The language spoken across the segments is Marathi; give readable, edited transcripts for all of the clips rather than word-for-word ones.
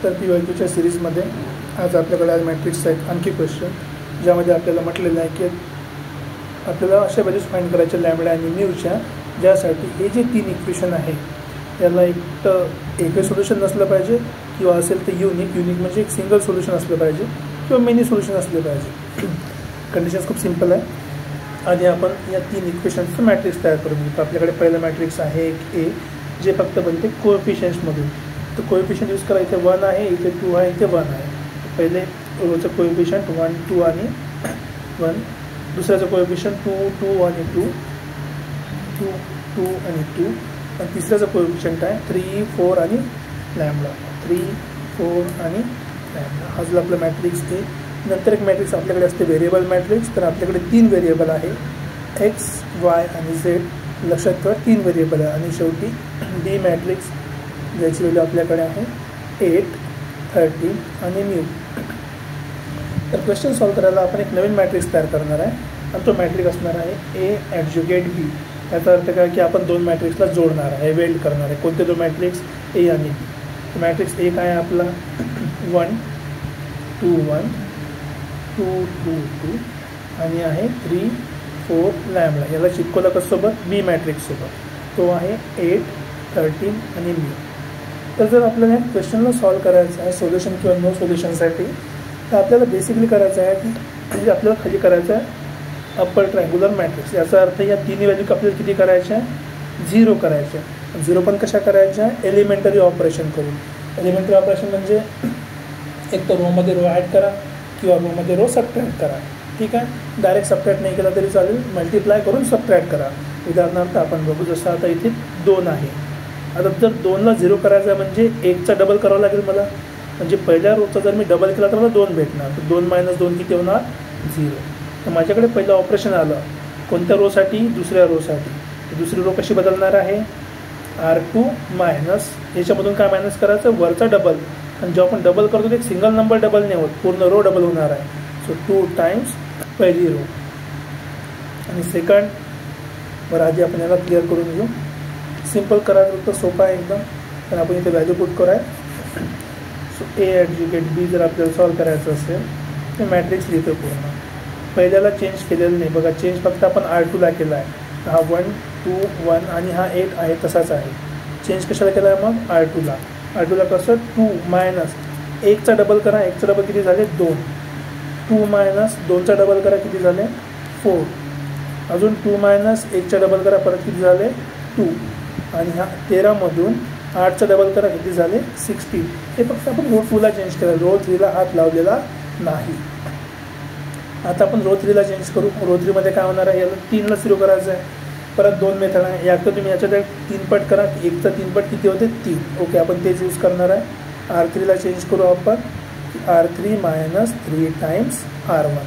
तर PYQच्या सिरीजमध्ये आज आपल्याकडे आज मॅट्रिक्सचा एक आणखी क्वेश्चन, ज्यामध्ये आपल्याला म्हटलेलं आहे की आपल्याला अशा व्हॅल्यूज फाइंड करायच्या लॅम्बडा आणि म्यूच्या, ज्यासाठी हे जे तीन इक्वेशन आहे याला एकही सोल्युशन नसलं पाहिजे, किंवा असेल तर युनिक म्हणजे एक सिंगल सोल्युशन असलं पाहिजे, किंवा मेनी सोल्युशन असले पाहिजे. कंडिशन्स खूप सिंपल आहे. आधी आपण या तीन इक्वेशन्सचं मॅट्रिक्स तयार करून घेतो. आपल्याकडे पहिलं मॅट्रिक्स आहे एक ए, जे फक्त बनते कोएफिशियंट्समधून. तर कोएफिशियंट यूज करा. इथे 1 आहे, इथे 2 आहे, इथे 1 आहे. पहिले रोचं कोएफिशियंट 1, 2 आणि 1. दुसऱ्याचं कोएफिशियंट 2, 2 आणि 2, 2, 2 आणि 2. आणि तिसऱ्याचं कोएफिशियंट आहे 3, 4 आणि लॅम्बडा. 3, 4 आणि लॅम्बडा. हा जो आपला मॅट्रिक्स आहे. नंतर एक मॅट्रिक्स आपल्याकडे असते व्हेरिएबल मॅट्रिक्स. तर आपल्याकडे 3 व्हेरिएबल आहे, एक्स, वाय आणि झेड. लक्षात ठेवा 3 व्हेरिएबल आहे. आणि शेवटी डी मॅट्रिक्स, ज्याची व्हॅल्यू आपल्याकडे आहे 8, 13 आणि म्यू. तर क्वेश्चन सॉल्व करायला आपण एक नवीन मॅट्रिक्स तयार करणार आहे, आणि तो मॅट्रिक्स असणार आहे ए ॲडज्युगेट बी. याचा अर्थ काय की आपण दोन मॅट्रिक्सला जोडणार आहे, वेल्ड करणार आहे. कोणते दोन मॅट्रिक्स? ए आणि बी. मॅट्रिक्स एक आहे आपला 1, 2, 1, 2, 2, 2 आणि आहे 3, 4 लॅम्बडा. याला चिपकवलं कसोबत? बी मॅट्रिक्ससोबत. तो आहे 8, 13 आणि म्यू. तर जर आपल्याला या क्वेश्चनला सॉल्व करायचं आहे सोल्युशन किंवा नो सोल्युशनसाठी, तर आपल्याला बेसिकली करायचं आहे की म्हणजे आपल्याला खाली करायचं आहे अप्पर ट्रायंग्युलर मॅट्रिक्स. याचा अर्थ या तिन्ही व्हॅल्यू आपल्याला किती करायच्या आहे? 0 करायच्या. 0 पण कशा करायच्या? एलिमेंटरी ऑपरेशन करून. एलिमेंटरी ऑपरेशन म्हणजे एक तर रोमध्ये रो ॲड करा, किंवा रोमध्ये रो सबट्रॅक्ट करा. ठीक आहे. डायरेक्ट सबट्रॅक्ट नाही केला तरी चालेल, मल्टिप्लाय करून सबट्रॅक्ट करा. उदाहरणार्थ आपण बघू, जसं आता इथे 2 आहे. आता जर 2ला 0 करायचं आहे म्हणजे 1चा डबल करावं लागेल मला. म्हणजे पहिल्या रोचा जर मी डबल केला तर मला 2 भेटणार. तर 2 - 2 किती होणार? 0. तर माझ्याकडे पहिलं ऑपरेशन आलं कोणत्या रोसाठी? दुसऱ्या रोसाठी. तर दुसरी रो कशी बदलणार आहे? R2 मायनस, याच्यामधून काय मायनस करायचं? वरचा डबल. आणि जेव्हा आपण डबल करतो एक सिंगल नंबर डबल नाही होत, पूर्ण रो डबल होणार आहे. सो 2 टाइम्स पहिली रो. आणि सेकंड, बरं आधी आपण याला क्लिअर करून घेऊ. सिम्पल करायचं तर सोपं आहे एकदम, पण आपण इथे व्हॅल्यू पुट करूया. सो ए ॲडज्युगेट बी जर आपल्याला सॉल्व करायचं असेल तर मॅट्रिक्स लिहितो पूर्ण. पहिल्याला चेंज केलेलं नाही बघा, चेंज फक्त आपण R2ला केला आहे. हा 1, 2, 1 आणि हा 8 आहे तसाच आहे. चेंज कशाला केला आहे मग? R2ला. R2ला कसं? 2 मायनस 1चा डबल करा, 1चा डबल किती झाले? 2. 2 मायनस 2चा डबल करा, किती झाले? 4. अजून 2 मायनस 1चा डबल करा, परत किती झाले? 2. आणि हा 13मधून 8चा डबल करा, किती झाले? 16. हे फक्त आपण रो 2ला चेंज केलं, रो 3ला हात लावलेला नाही. आता आपण रो 3ला चेंज करू. रो 3मध्ये काय होणार आहे? याला 3ला 0 करायचं आहे. परत 2 मेथड आहे. यात तुम्ही याच्यात 3 पट करा. 1चा 3 पट किती होते? 3. ओके, आपण तेच यूज करणार आहे. R3ला चेंज करू आपण. R3 minus 3 times R1.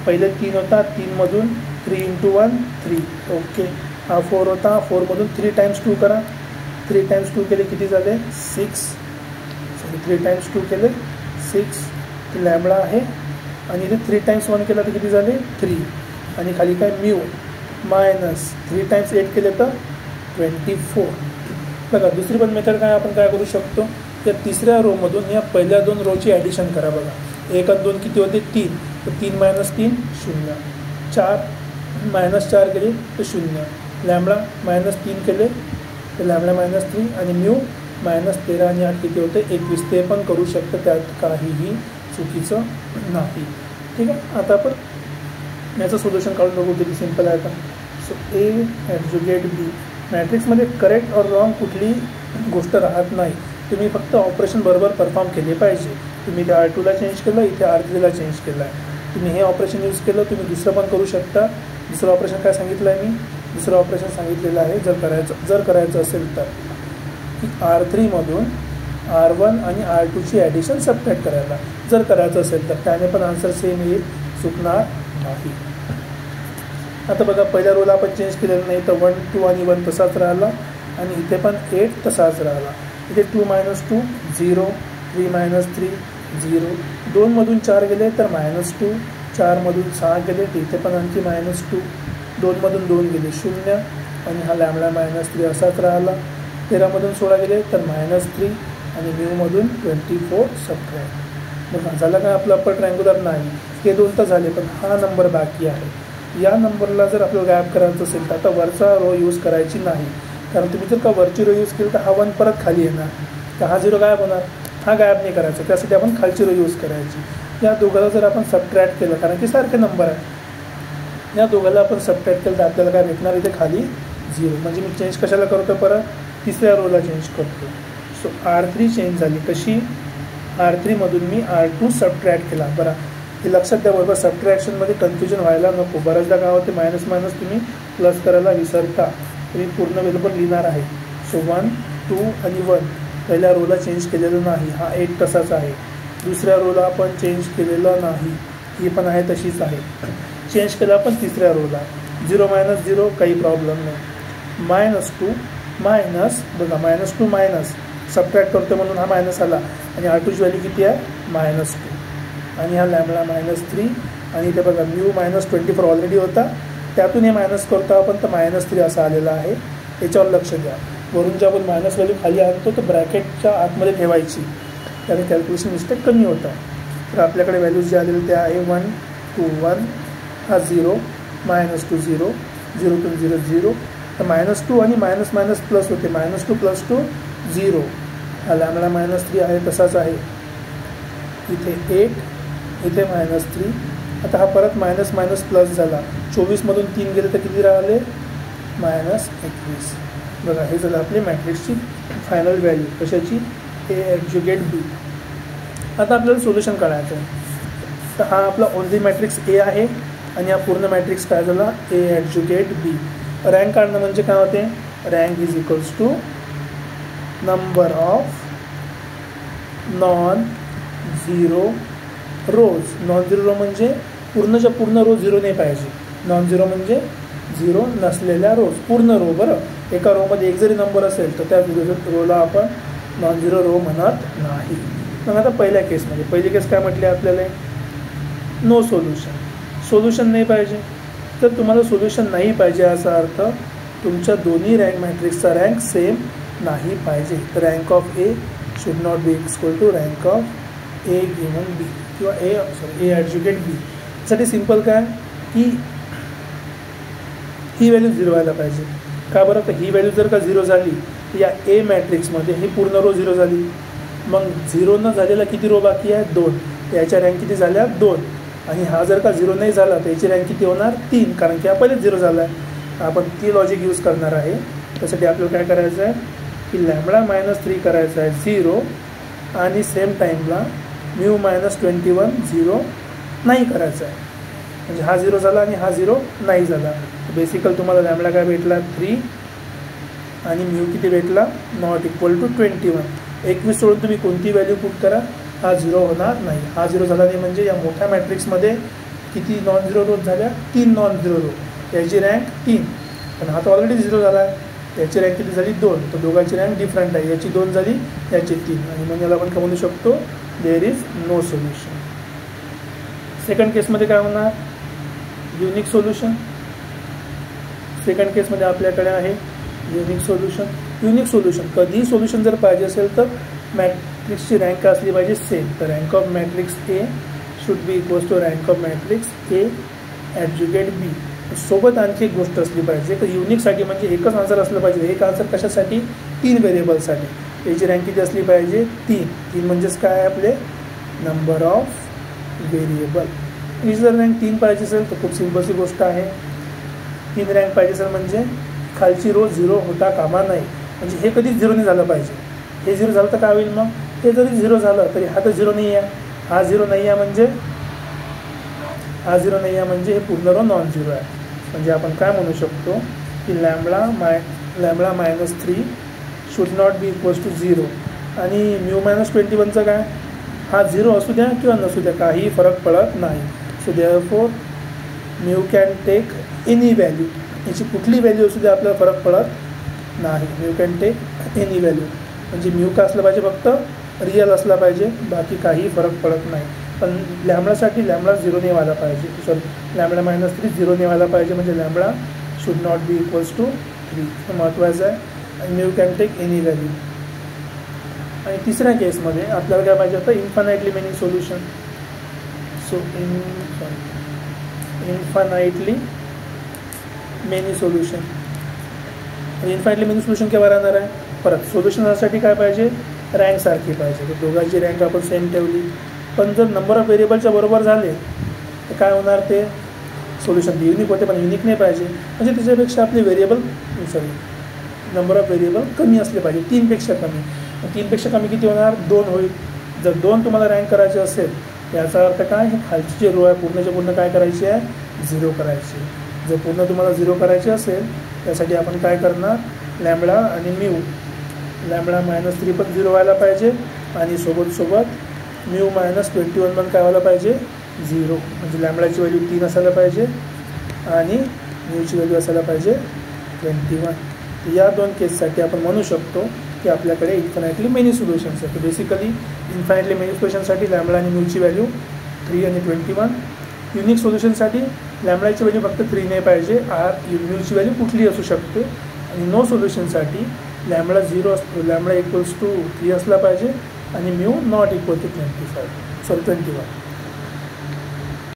पहिले 3 होता, 3मधून 3 × 1 3. ओके, हा 4 होता, 4मधून 3 टाइम्स 2 करा. 3 टाइम्स 2 केले, किती झाले? 6. सॉरी, 3 टाइम्स 2 केले 6. लॅम्बडा आहे. आणि इथे 3 टाइम्स 1 केला तर किती झाले? 3. आणि खाली काय? म्यू मायनस 3 टाइम्स 8 केले तर 24. बघा दुसरी पण मेथड काय, आपण काय करू शकतो? या तिसऱ्या रोमधून या पहिल्या 2 रोची ॲडिशन करा. बघा 1 आणि 2 किती होते? 3. तर 3 - 3 0. 4 - 4 केले तर 0. लॅम्बडा -3 केले तर लॅम्बडा -3. आणि म्यू -13 आणि 8 किती होते? 21. ते पण करू शकतं, त्यात काहीही चुकीचं नाही. ठीक आहे. आता आपण याचं सोल्युशन काढून बघू, किती सिम्पल आहे. आता सो ए ॲडज्युगेट बी. मॅट्रिक्समध्ये करेक्ट और रॉंग कुठली गोष्ट राहत नाही. तुम्ही फक्त ऑपरेशन बरोबर परफॉर्म केले पाहिजे. तुम्ही इथे R2ला चेंज केलं, इथे R3ला चेंज केलं आहे. तुम्ही हे ऑपरेशन यूज केलं, तुम्ही दुसरं पण करू शकता. दुसरं ऑपरेशन काय सांगितलं आहे मी? दुसरं ऑपरेशन सांगितलेलं आहे जर करायचं असेल तर की R3मधून R1 आणि R2ची ॲडिशन सबट्रॅक्ट करायला. जर करायचं असेल तर त्याने पण आन्सर सेम येईल, चुकणार नाही. आता बघा पहिल्या रोला आपण चेंज केलेलं नाही, तर 1, 2 आणि 1 तसाच राहिला. आणि इथे पण 8 तसाच राहिला. इथे 2 - 2 0, 3 - 3 0. 2मधून 4 गेले तर -2. 4मधून 6 गेले तर इथे पण आणखी -2. 2मधून 2 गेले 0. आणि हा लॅम्बडा -3 असाच राहिला. 13मधून 16 गेले तर -3. आणि म्यूमधून 24 सबट्रॅक्ट. बघा झालं का आपलं अप्पर ट्रायंग्युलर? नाही. हे 2 तर झाले, पण हा नंबर बाकी आहे. या नंबरला जर आपल्याला गायब करायचं असेल तर आता वरचा रो यूज करायची नाही, कारण तुम्ही जर का वरची रो यूज केली तर हा 1 परत खाली येणार, तर हा 0 गायब होणार. हा गायब नाही करायचा, त्यासाठी आपण खालची रो यूज करायची. या दोघाला जर आपण सबट्रॅक्ट केलं, कारण की सारखे नंबर आहे, या दोघाला आपण सबट्रॅक्ट केलं तर आपल्याला काय भेटणार? इथे खाली 0. म्हणजे मी चेंज कशाला करतो? परत तिसऱ्या रोला चेंज करतो. सो R3 चेंज झाली. कशी? R3मधून मी R2 सबट्रॅक्ट केला. बरं, हे लक्षात द्या बरोबर, सबट्रॅक्शनमध्ये कन्फ्युजन व्हायला नको. बऱ्याचदा काय होते, मायनस मायनस तुम्ही प्लस करायला विसरता, तरी पूर्ण वेळ पण लिहिणार आहे. सो 1, 2 आणि 1 पहिल्या रोला चेंज केलेलं नाही, हा 1 तसाच आहे. दुसऱ्या रोला आपण चेंज केलेलं नाही, ही पण आहे तशीच आहे. चेंज केला आपण तिसऱ्या रोला. 0 - 0 काही प्रॉब्लेम नाही. -2 मायनस, बघा -2 मायनस सबट्रॅक्ट करतो म्हणून हा मायनस आला, आणि R2ची व्हॅल्यू किती आहे? -2. आणि हा लॅम्बडा -3, आणि इथे बघा म्यू -24 ऑलरेडी होता, त्यातून हे मायनस करतो आपण, तर -3 असा आलेला आहे. याच्यावर लक्ष द्या. वरून जे आपण मायनस व्हॅल्यू खाली आणतो तर ब्रॅकेटच्या आतमध्ये ठेवायची, त्याने कॅल्क्युलेशन मिस्टेक कमी होतं. तर आपल्याकडे व्हॅल्यूज जे आलेले ते आहे 1, 2, 1, हा 0, -2 0, 0तून 0 0, तर -2 आणि मायनस मायनस प्लस होते, -2 + 2 0. हा लॅम्बडा -3 आहे तसाच आहे. इथे 8, इथे -3. आता हा परत मायनस मायनस प्लस झाला. 24मधून 3 गेले तर किती राहिले? -21. बघा, हे झालं आपली मॅट्रिक्सची फायनल व्हॅल्यू. कशाची? A ॲडज्युगेट B. आता आपल्याला सोल्युशन काढायचं आहे. तर हा आपला ओनली मॅट्रिक्स A आहे, आणि हा पूर्ण मॅट्रिक्स काय झाला? A ॲडज्युगेट B. रँक काढणं म्हणजे काय होते? Rank is equals to number of non-zero rows. Non-zero row म्हणजे पूर्णच्या पूर्ण रो 0 नाही पाहिजे. नॉन-झिरो म्हणजे 0 नसलेल्या रोज, पूर्ण रो. बरं, एका रोमध्ये एक जरी नंबर असेल तर त्या रोला आपण नॉन-झिरो रो म्हणत नाही. मग आता पहिल्या केसमध्ये, पहिली केस काय म्हटली आपल्याला? No solution. सोल्युशन नाही पाहिजे. तर तुम्हाला सोल्युशन नाही पाहिजे याचा अर्थ तुमच्या दोन्ही रँक मॅट्रिक्सचा रँक सेम नाही पाहिजे. तर rank of A should not be equal to rank of A given B, किंवा ए ॲडज्युगेट बी. यासाठी सिम्पल काय की ही व्हॅल्यू 0 व्हायला पाहिजे. का बरं? तर ही व्हॅल्यू जर का 0 झाली तर या ए मॅट्रिक्समध्ये ही पूर्ण रो 0 झाली. मग 0 न झालेला किती रो बाकी आहे? 2. याच्या रँक किती झाल्या? 2. आणि हा जर का 0 नाही झाला तर याची रँक किती होणार? 3, कारण की हा पहिलेच 0 झाला आहे. आपण ती लॉजिक यूज करणार आहे. त्यासाठी आपल्याला काय करायचं आहे की लॅम्बडा -3 करायचं आहे 0, आणि सेम टाईमला म्यू -21 0 नाही करायचा आहे. म्हणजे हा 0 झाला आणि हा 0 नाही झाला. बेसिकल तुम्हाला लॅम्बडा काय भेटला? 3, आणि म्यू किती भेटला? Not equal to 21. 21 सोडून तुम्ही कोणती व्हॅल्यू पुट करा, हा 0 होणार नाही. हा 0 झाला नाही म्हणजे या मोठ्या मॅट्रिक्समध्ये किती नॉन-झिरो रोज झाल्या? 3 नॉन-झिरो रो. याची रँक 3, पण हा तर ऑलरेडी 0 झाला आहे. याची रँक किती झाली? 2. तर दोघांची रँक डिफरंट आहे. याची 2 झाली, याची 3, आणि मग याला आपण काय म्हणू शकतो? There is no solution. Second केसमध्ये काय होणार? Unique solution. सेकंड केसमध्ये आपल्याकडे आहे युनिक सोल्युशन. युनिक सोल्युशन कधीही सोल्युशन जर पाहिजे असेल तर मॅट्रिक्सची रँक असली पाहिजे सेम. तर rank of matrix A should be equals to rank of matrix A adjugate B. सोबत आणखी एक गोष्ट असली पाहिजे की युनिकसाठी म्हणजे एकच आन्सर असलं पाहिजे. एक आन्सर कशासाठी? 3 व्हेरिएबलसाठी. याची रँक किती असली पाहिजे? 3. 3 म्हणजेच काय आहे आपले? Number of variable. ही जर रँक 3 पाहिजे असेल तर खूप सिम्पलची गोष्ट आहे. 3 रँक पाहिजे असेल म्हणजे खालची रो 0 होता कामा नाही. म्हणजे हे कधीच 0 नाही झालं पाहिजे. हे 0 झालं तर काय होईल? मग हे जरी 0 झालं तरी हा तर 0 नाही आहे. हा 0 नाही आहे म्हणजे हे पूर्ण रो नॉन-झिरो आहे. म्हणजे आपण काय म्हणू शकतो की lambda -3 should not be equals to 0. आणि म्यू -21चं काय? हा 0 असू द्या किंवा नसू द्या, काही फरक पडत नाही. So therefore mu can take any value. याची कुठली व्हॅल्यू असू द्या, आपल्याला फरक पडत नाही. Mu can take any value. म्हणजे म्यू का असलं पाहिजे? फक्त रिअल असला पाहिजे, बाकी काही फरक पडत नाही. पण लॅम्बडासाठी लॅम्बडा 0 नाही व्हायला पाहिजे. सॉरी, लॅम्बडा -3 0 नाही व्हायला पाहिजे. म्हणजे lambda should not be equals to 3. हे महत्त्वाचं आहे. आणि mu can take any value. आणि तिसऱ्या केसमध्ये आपल्याला काय पाहिजे होतं, infinitely many solution. So infinitely many solution. Infinitely many solution केव्हा राहणार आहे, परत सोल्युशनसाठी काय पाहिजे, रँक सारखी पाहिजे. तर दोघांची रँक आपण सेम ठेवली, पण जर नंबर ऑफ व्हेरिएबलच्या बरोबर झाले तर काय होणार, ते सोल्युशन युनिक होते पण युनिक नाही पाहिजे. म्हणजे त्याच्यापेक्षा आपले नंबर ऑफ व्हेरिएबल कमी असले पाहिजे, 3पेक्षा कमी. 3पेक्षा कमी किती होणार, 2 होईल. जर 2 तुम्हाला रँक करायचे असेल याचा अर्थ काय, हे खालची जे रो आहे पूर्णच्या पूर्ण काय करायची आहे, 0 करायची. जर पूर्ण तुम्हाला 0 करायची असेल त्यासाठी आपण काय करणार, लॅम्बडा आणि म्यू. लॅम्बडा -3 पण 0 व्हायला पाहिजे आणि सोबत म्यू -21 पण काय व्हायला पाहिजे, 0. म्हणजे लॅम्बडाची व्हॅल्यू 3 असायला पाहिजे आणि म्यूची व्हॅल्यू असायला पाहिजे 21. या 2 केससाठी आपण म्हणू शकतो की आपल्याकडे इन्फानाइटली मेनी सोल्युशन्स आहेत. बेसिकली इन्फानाइटली मेनी सोल्युशनसाठी लॅम्बडा आणि म्यूची व्हॅल्यू 3 आणि 21. युनिक सोल्युशनसाठी लॅम्बडाची व्हॅल्यू फक्त 3 नाही पाहिजे, म्यूची व्हॅल्यू कुठलीही असू शकते. आणि नो सोल्युशनसाठी लॅम्बडा 0 असतो, लॅम्बडा = 3 असला पाहिजे आणि म्यू ≠ 21.